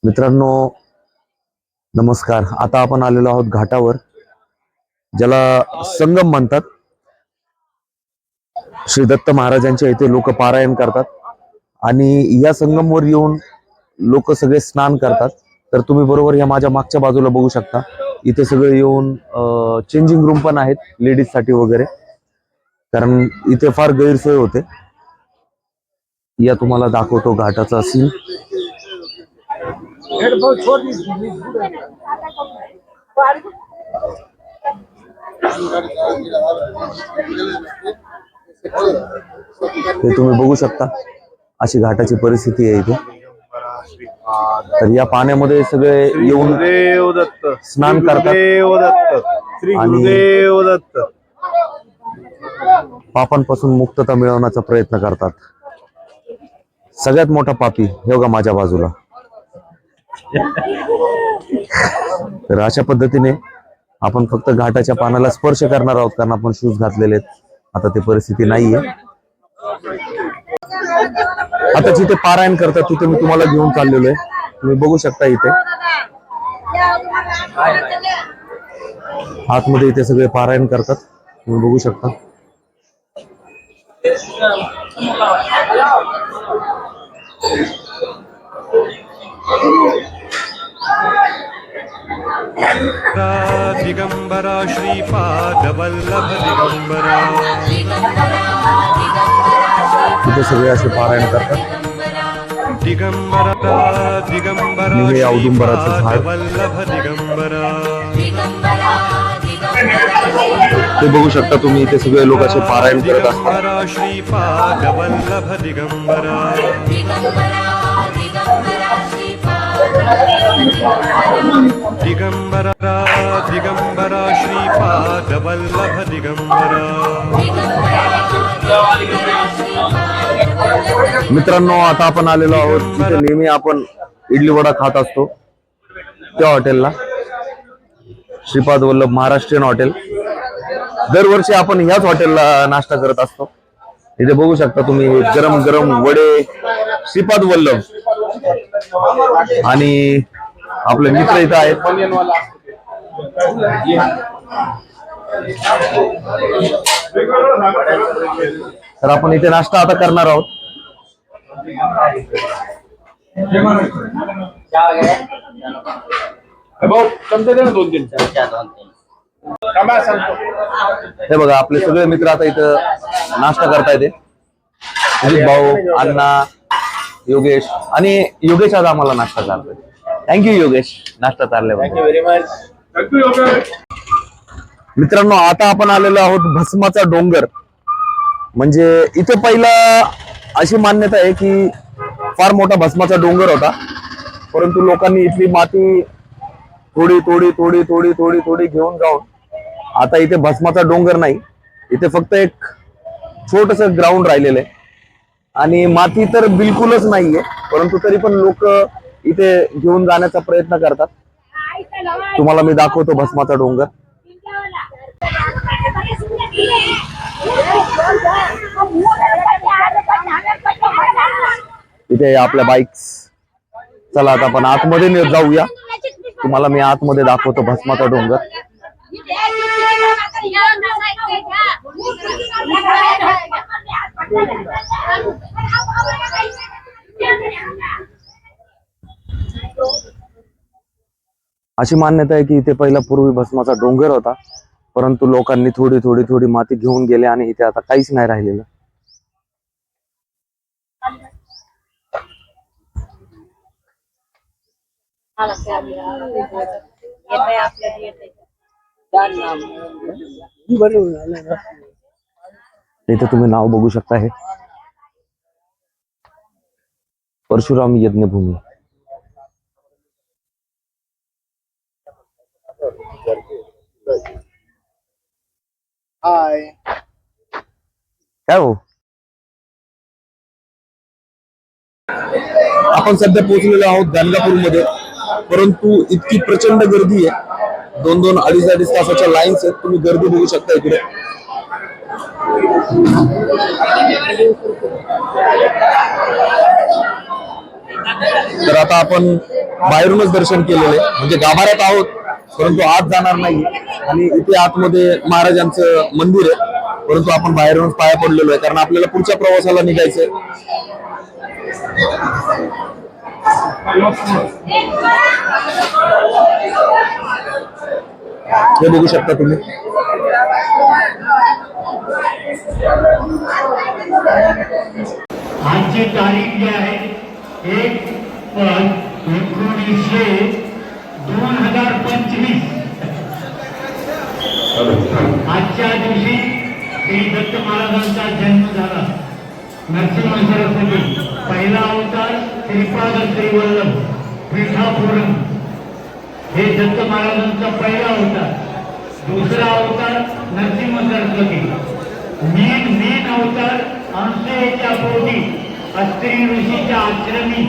मित्रांनो नमस्कार. आता आपण आलेलो आहोत घाटावर, ज्याला संगम म्हणतात. श्री दत्त महाराजांच्या इथे लोक पारायण करतात आणि या संगमवर येऊन लोक सगळे स्नान करतात. तर तुम्ही बरोबर या माझ्या मागच्या बाजूला बघू शकता, इथे सगळे येऊन चेंजिंग रूम पण आहेत लेडीज साठी वगैरे, कारण इथे फार गैरसोय होते. या तुम्हाला दाखवतो घाटाचा सीन. हे तुम्ही बघू शकता, अशी घाटाची परिस्थिती आहे इथे. तर या पाण्यामध्ये सगळे येऊन स्नान करतात आणि पापांपासून मुक्तता मिळवण्याचा प्रयत्न करतात. सगळ्यात मोठा पापी हे बघा माझ्या बाजूला. तर अशा पद्धतीने आपण फक्त घाटाच्या पानाला स्पर्श करणार आहोत, कारण आपण शूज घातलेले आहेत. आता ती परिस्थिती नाहीये. आता जिथे पारायण करतात तिथे मी तुम्हाला घेऊन चाललेलो आहे. तुम्ही बघू शकता इथे आतमध्ये इथे सगळे पारायण करतात. तुम्ही बघू शकता. दिगंबरा श्रीपाद वल्लभ दिगंबरा, तिथे सगळे असे पारायण करतात. दिगंबरा दिगंबरा हे औदुंबराचं झाड वल्लभ दिगंबरा, ते बघू शकता तुम्ही. इथे सगळे लोक असे पारायण करत असतात. दिगंबरा श्रीपाद वल्लभ दिगंबरा, दिगंबरा दिगंबरा श्रीपाद वल्लभ दिगंबरा. मित्रांनो आता आपण आलेलो आहोत जिथे नेहमी आपण इडली वडा खात असतो, त्या हॉटेलला, श्रीपाद वल्लभ महाराष्ट्रीयन हॉटेल. दरवर्षी आपण ह्याच हॉटेलला नाश्ता करत असतो. इथे बघू शकता तुम्ही गरम गरम वडे, श्रीपाद वल्लभ, आणि आपले मित्र इथं आहेत. तर आपण इथे नाश्ता आता करणार आहोत. हे बघा आपले सगळे मित्र आता इथं नाश्ता करतायत. अजित भाऊ, अण्णा, योगेश, आणि योगेश आज आम्हाला नाश्ता चालतोय. थँक्यू योगेश, नाश्ता चालल्याबद्दल. मित्रांनो आता आपण आलेलो आहोत भस्माचा डोंगर. म्हणजे इथे पहिला अशी मान्यता आहे की फार मोठा भस्माचा डोंगर होता, परंतु लोकांनी इथली माती थोडी थोडी थोडी थोडी थोडी थोडी घेऊन जाऊन आता इथे भस्माचा डोंगर नाही, इथे फक्त एक छोटस ग्राउंड राहिलेलं आहे आणि माती तर बिलकुलच नाहीये, परंतु तरी पण लोक इथे घेऊन जाण्याचा प्रयत्न करतात. तुम्हाला मी दाखवतो भस्माचा डोंगर. इथे आपल्या बाईक्स. चला आता आपण आतमध्ये जाऊया. तुम्हाला मी आतमध्ये दाखवतो भस्माचा डोंगर. अशी मान्यता आहे की इथे पहिला पूर्वी भस्माचा डोंगर होता, परंतु लोकांनी थोडी थोडी थोडी माती घेऊन गेले आणि इथे आता काहीच नाही राहिलेलं. इथे तुम्ही नाव बघू शकता, हे परशुराम यज्ञभूमी. काय हो, आपण सध्या पोहोचलेलो आहोत गाणगापूर मध्ये, परंतु इतकी प्रचंड गर्दी आहे. 2-2, 2.5 तासाच्या लाईन्स आहेत. तुम्ही गर्दी बघू शकता इकडे. तर आता आपण बाहेरूनच दर्शन केलेलं आहे, म्हणजे गाभाऱ्यात आहोत परंतु आत जाणार नाही. आणि इथे आतमध्ये महाराजांचं मंदिर आहे, परंतु आपण बाहेरूनच पाया पडलेलो आहे कारण आपल्याला पुढच्या प्रवासाला निघायचंय. हे बघू शकता तुम्ही. आजची तारीख जी आहे 1/19/2025. आजच्या दिवशी श्री दत्त महाराजांचा जन्म झाला. नरसिंह सरस्वती पहिला अवतार श्रीपाद श्रीवल्लभ पीठापुरम हे दत्त महाराजांचा पहिला अवतार. दुसरा अवतार नरसिंह सरस्वती. मेन अवतार अंशेच्या पोटी अस्त्री ऋषीच्या आश्रमी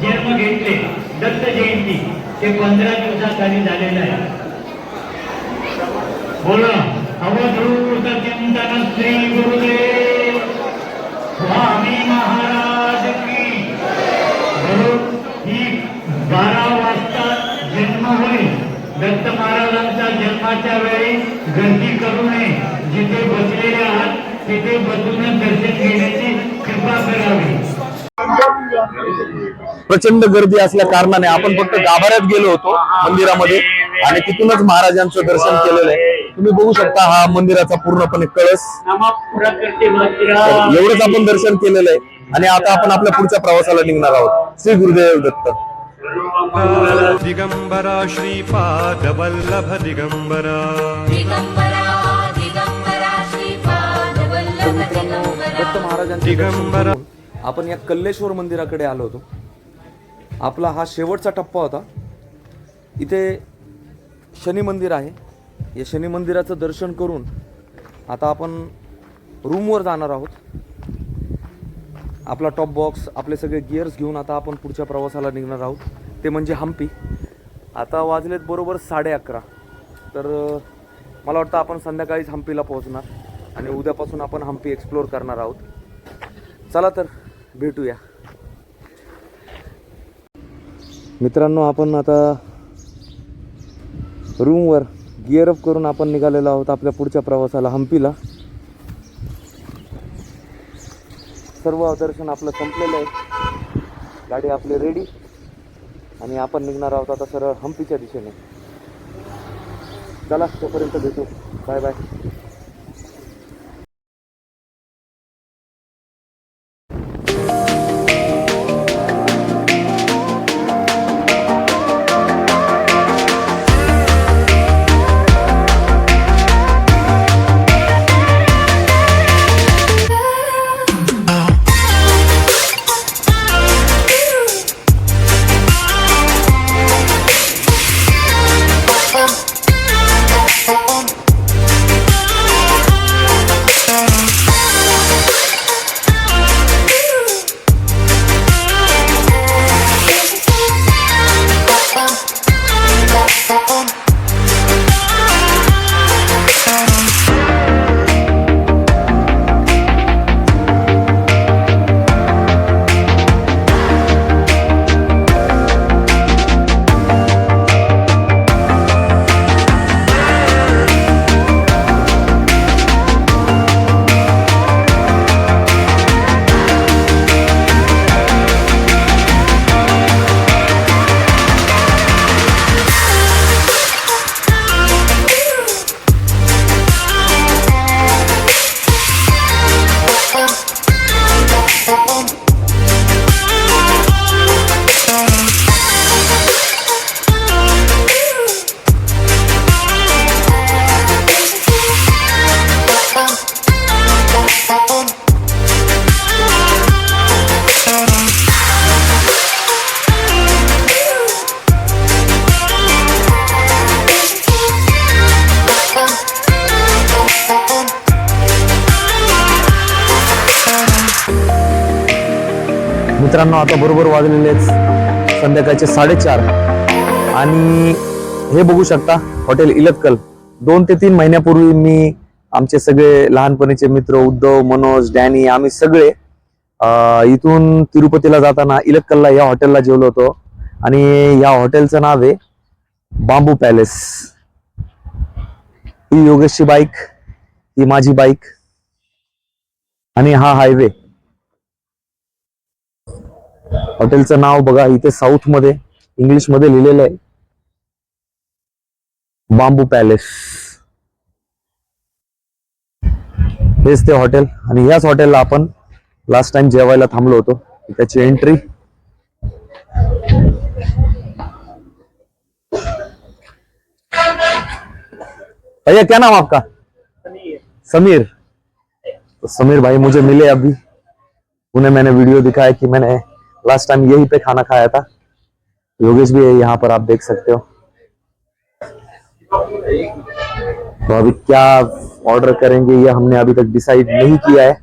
जन्म घेतले. दत्त जयंती ते 15 दिवसाखाली झालेलं आहे. बोला अवधूत चिंतन श्री गुरुदेव स्वामी महाराज की. ही 12 वाजता जन्म होईल. दत्त महाराजांच्या जन्माच्या वेळी गर्दी करू नये. जिथे बसलेले आहात तिथे बसूनच दर्शन घेण्याची कृपा करावी. प्रचंड गर्दी असल्या कारणाने आपण फक्त गाभाऱ्यात गेलो होतो मंदिरामध्ये आणि तिथूनच महाराजांचं दर्शन केलेलं आहे. तुम्ही बघू शकता हा मंदिराचा पूर्णपणे कळस. एवढंच आपण दर्शन केलेलं आहे आणि आता आपण आपल्या पुढच्या प्रवासाला निघणार आहोत. श्री गुरुदेव दत्त. दिगंबरा श्रीपाद वल्लभ दिगंबरा. दत्त महाराजांचे दर्शन करून आपण या कल्लेश्वर मंदिराकडे आलो होतो. आपला हा शेवटचा टप्पा होता. इथे शनी मंदिर आहे. या शनी मंदिराचं दर्शन करून आता आपण रूमवर जाणार आहोत. आपला टॉप बॉक्स आपले सगळे गिअर्स घेऊन आता आपण पुढच्या प्रवासाला निघणार आहोत, ते म्हणजे हम्पी. आता वाजलेत बरोबर 11:30. तर मला वाटतं आपण संध्याकाळीच हम्पीला पोहोचणार आणि उद्यापासून आपण हम्पी एक्सप्लोअर करणार आहोत. चला तर भेटूया मित्रांनो. आपण आता रूमवर गिअर अप करून आपण निघालेलो आहोत आपल्या पुढच्या प्रवासाला हम्पीला. सर्व दर्शन आपलं संपलेलं आहे. गाडी आपली रेडी आणि आपण निघणार आहोत आता सरळ हम्पीच्या दिशेने. चला तोपर्यंत भेटू. Bye bye. मित्रांनो आता बरोबर वाजलेले संध्याकाळचे 4:30 आणि हे बघू शकता हॉटेल इलत्कल. 2 ते 3 महिन्यापूर्वी मी आमचे सगळे लहानपणीचे मित्र उद्धव, मनोज, डॅनी आम्ही सगळे इथून तिरुपतीला जाताना इलक्कलला या हॉटेलला जेवलो होतो आणि या हॉटेलचं नाव आहे बांबू पॅलेस. ही योगेशची बाईक, ही माझी बाईक आणि हा हायवे. हॉटेलचं नाव बघा इथे साऊथ मध्ये इंग्लिश मध्ये लिहिलेलं आहे बांबू पॅलेस. हेच ते हॉटेल आणि याच हॉटेलला आपण लास्ट टाइम जेवायला थांबलो होतो. त्याची एंट्री भैया क्या नाम आपका? समीर. तो समीर भाई मुझे मिले अभी, उन्हें मैंने वीडियो दिखाया कि मैंने लास्ट टाइम यहीं पे खाना खाया था. योगेश भी है यहाँ पर, आप देख सकते हो. तो अभी क्या ऑर्डर करेंगे ये हमने अभी तक डिसाइड नहीं किया है,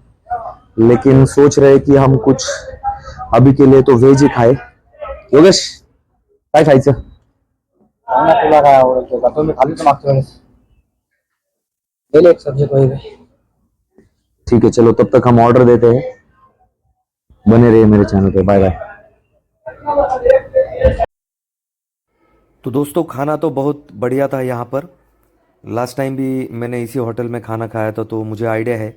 लेकिन सोच रहे कि हम कुछ अभी के लिए तो वेज ही खाए. योगेश काय खायचं? तुला काय आवडतं का? तुम्ही खाली तर मागच्या वेळेस दिले एक सब्जी कोई भी. ठीक है चलो तब तक हम ऑर्डर देते हैं. बने रहिए मेरे चैनल पे. Bye bye. तो दोस्तों खाना तो बहुत बढ़िया था यहाँ पर. लास्ट टाइम भी मैंने इसी होटल में खाना खाया था तो मुझे आइडिया है.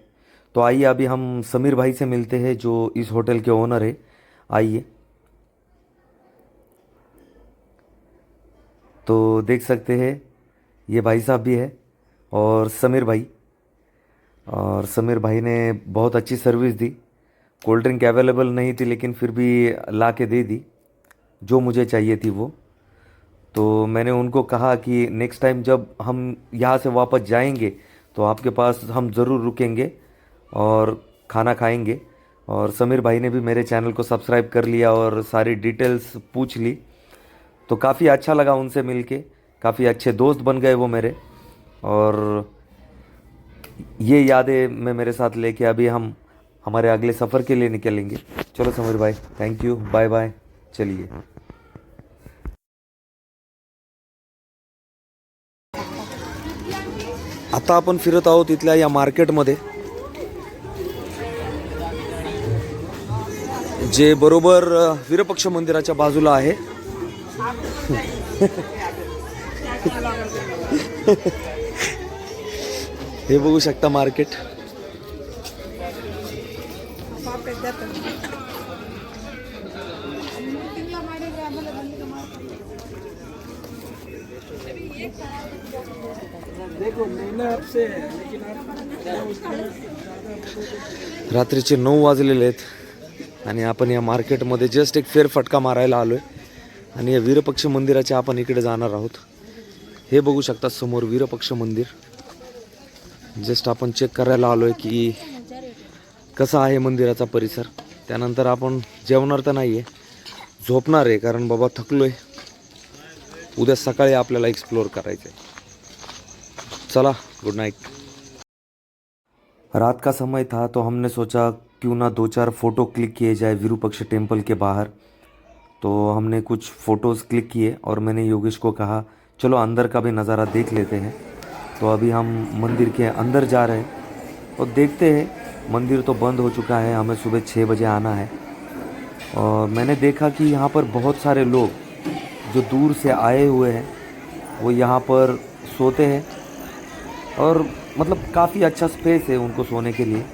तो आइए अभी हम समीर भाई से मिलते हैं जो इस होटल के ओनर है. आइए. तो देख सकते हैं ये भाई साहब भी है और समीर भाई. और समीर भाई ने बहुत अच्छी सर्विस दी. कोल्ड ड्रिंक अवेलेबल नहीं थी लेकिन फिर भी ला के दे दी जो मुझे चाहिए थी वो. तो मैंने उनको कहा कि नेक्स्ट टाइम जब हम यहाँ से वापस जाएंगे तो आपके पास हम ज़रूर रुकेंगे और खाना खाएंगे. और समीर भाई ने भी मेरे चैनल को सब्सक्राइब कर लिया और सारी डिटेल्स पूछ ली. तो काफ़ी अच्छा लगा उनसे मिलके. काफ़ी अच्छे दोस्त बन गए वो मेरे. और ये यादें मैं मेरे साथ लेके अभी हम हमारे अगले सफ़र के लिए निकलेंगे. चलो समीर भाई, थैंक यू, बाय बाय. चलिए. आता आपण फिरत आहोत इथल्या या मार्केटमध्ये जे बरोबर विरूपाक्ष मंदिराच्या बाजूला आहे. हे बघू शकता मार्केट. रात्रीचे 9 वाजलेले आहेत आणि आपण या मार्केटमध्ये जस्ट एक फेरफटका मारायला आलोय आणि या विरूपाक्ष मंदिराच्या आपण इकडे जाणार आहोत. हे बघू शकता समोर विरूपाक्ष मंदिर. जस्ट आपण चेक करायला आलोय की कसा आहे मंदिराचा परिसर. त्यानंतर आपण जेवणार तर नाही आहे, झोपणार आहे कारण बाबा थकलोय. उद्या सकाळी आपल्याला एक्सप्लोर करायचं आहे. चला, गुड नाइट. रात का समय था तो हमने सोचा क्यों ना 2-4 फ़ोटो क्लिक किए जाए विरूपाक्ष टेम्पल के बाहर. तो हमने कुछ फ़ोटोज़ क्लिक किए और मैंने योगेश को कहा चलो अंदर का भी नज़ारा देख लेते हैं. तो अभी हम मंदिर के अंदर जा रहे हैं और देखते हैं. मंदिर तो बंद हो चुका है, हमें सुबह 6 बजे आना है. और मैंने देखा कि यहाँ पर बहुत सारे लोग जो दूर से आए हुए हैं वो यहाँ पर सोते हैं और मतलब काफ़ी अच्छा स्पेस है उनको सोने के लिए.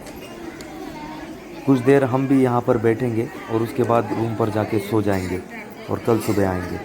कुछ देर हम भी यहाँ पर बैठेंगे और उसके बाद रूम पर जाके सो जाएंगे और कल सुबह आएंगे.